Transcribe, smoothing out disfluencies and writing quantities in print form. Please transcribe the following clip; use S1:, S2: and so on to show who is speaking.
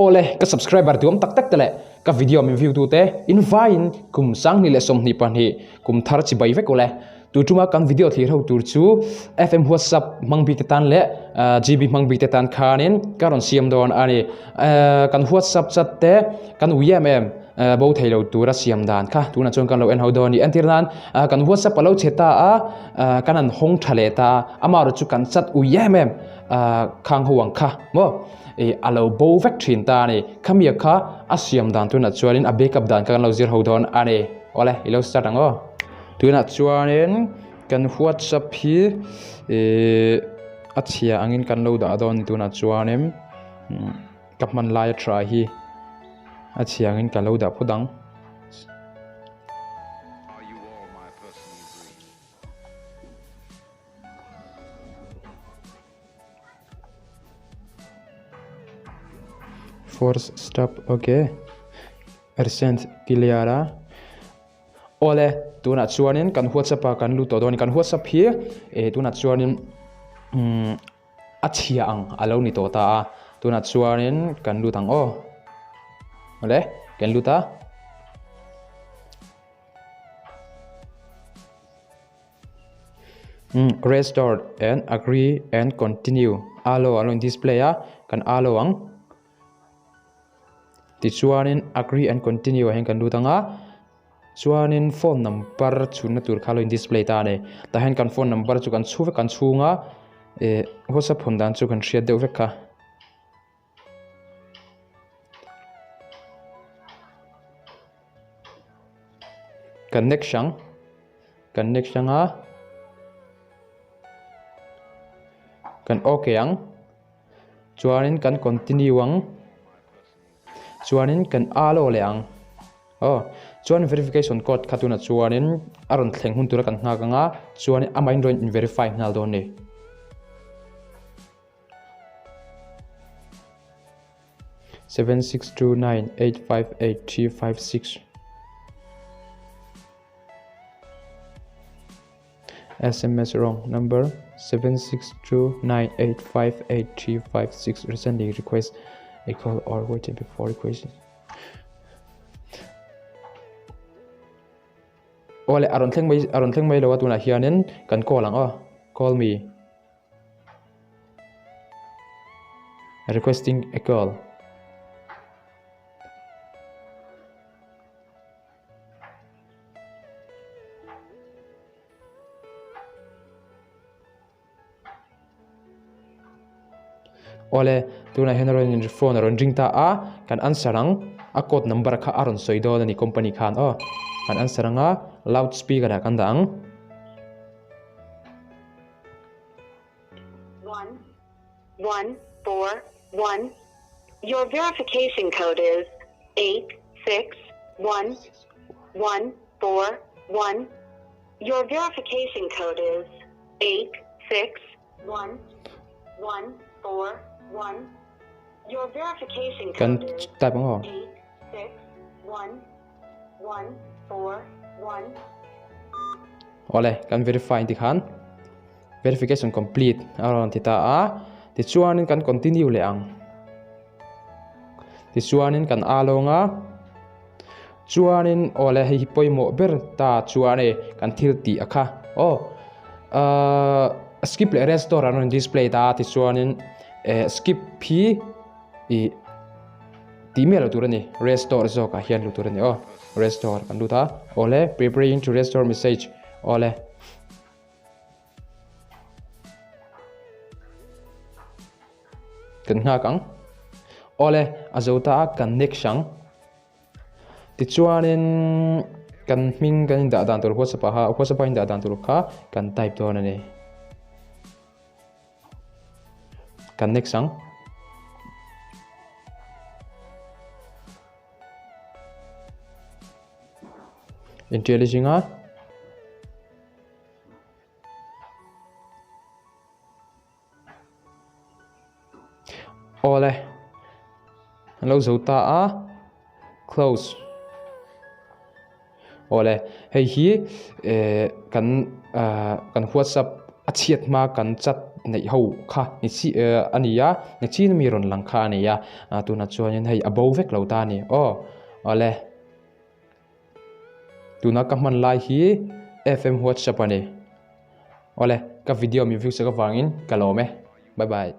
S1: ole ka subscriber tuam tak tak tele ka video min view tu te invite kum sang ni le som ni pan hi kum thar chi bai ve ko le tu tuma kan video thlir ho tur chu fm whatsapp mangbi te tan le gb mangbi te tan khanin karon siam don ani kan whatsapp chat te kan uymm bo thailo tura siam dan kha tuna chon kan lo en ho doni antirnan kan whatsapp alo cheta kanan hong thale ta amaro chu kan chat uymm khang huang kha mo alo bo vek thin ta ni khamia kha asiam dan tuna chualin a backup dan kan lo zir ho don ani ole ilo start ango tuna chuanin kan whatsapp hi achia angin kan lo da don tuna chuanin kapman lai try hi achia angin kan lo da phudang force stop okay percent cleara ole tuna chuanin kan whatsapp kan lu to don kan whatsapp hi tuna chuanin achia ang alo ni to ta tuna chuanin kan lu tang o ole kan lu ta restore and agree and continue alo in display kan alo ang ti chuanin agree and continue hen kan lu tanga chuanin phone number chuna tur khalo in display ta ne ta hen kan phone number chu kan chu ve kan chunga whatsapp phone dan chu kan share deu vekha connection a kan okay ang chuanin kan continue ang chuanin kan alo le ang chuan verification code khatuna chuanin aron thleng hun tura kan hna kanga chuanin amain roin in verify hnal don ni seven six two nine 858 356 SMS wrong number 7629858356 resending request a call or waiting before request ole aron thleng mai lo atuna hianin kan call ang call me requesting a call ole tuna henron in phone aron ringta kan answer ang a code number kha aron soido ni company khan kan answer anga loudspeaker kan dang
S2: 1141 your verification code is 86141 your verification code is 86141 your verification
S1: kan
S2: code is
S1: type ang
S2: 86141
S1: ole kan verify ti khan verification complete aron tita ti chuanin kan continue le ang ti chuanin kan alonga chuanin ole hi poimo ber ta chuane kan thil ti akha skip le restore aron display ta ti chuanin skip phi ti melo turani restore zo ka hian lu turani restore kan lu ta ole preparing to restore message ole kan nga kang ole azota connection ti chuanin kan ming kan da dan tur whatsapp in da dan tur kha kan type to na ni connection intelligent ole hello zota close ole hei hi kan whatsapp achiat ma kan chat nei ho kha ni chi ania ni chi mi ron lang kha ania tu na chuan hei abo vek lo ta ni ole tu na ka man lai hi FM WhatsApp ani ole ka video mi view sa ka wangin kalome bye bye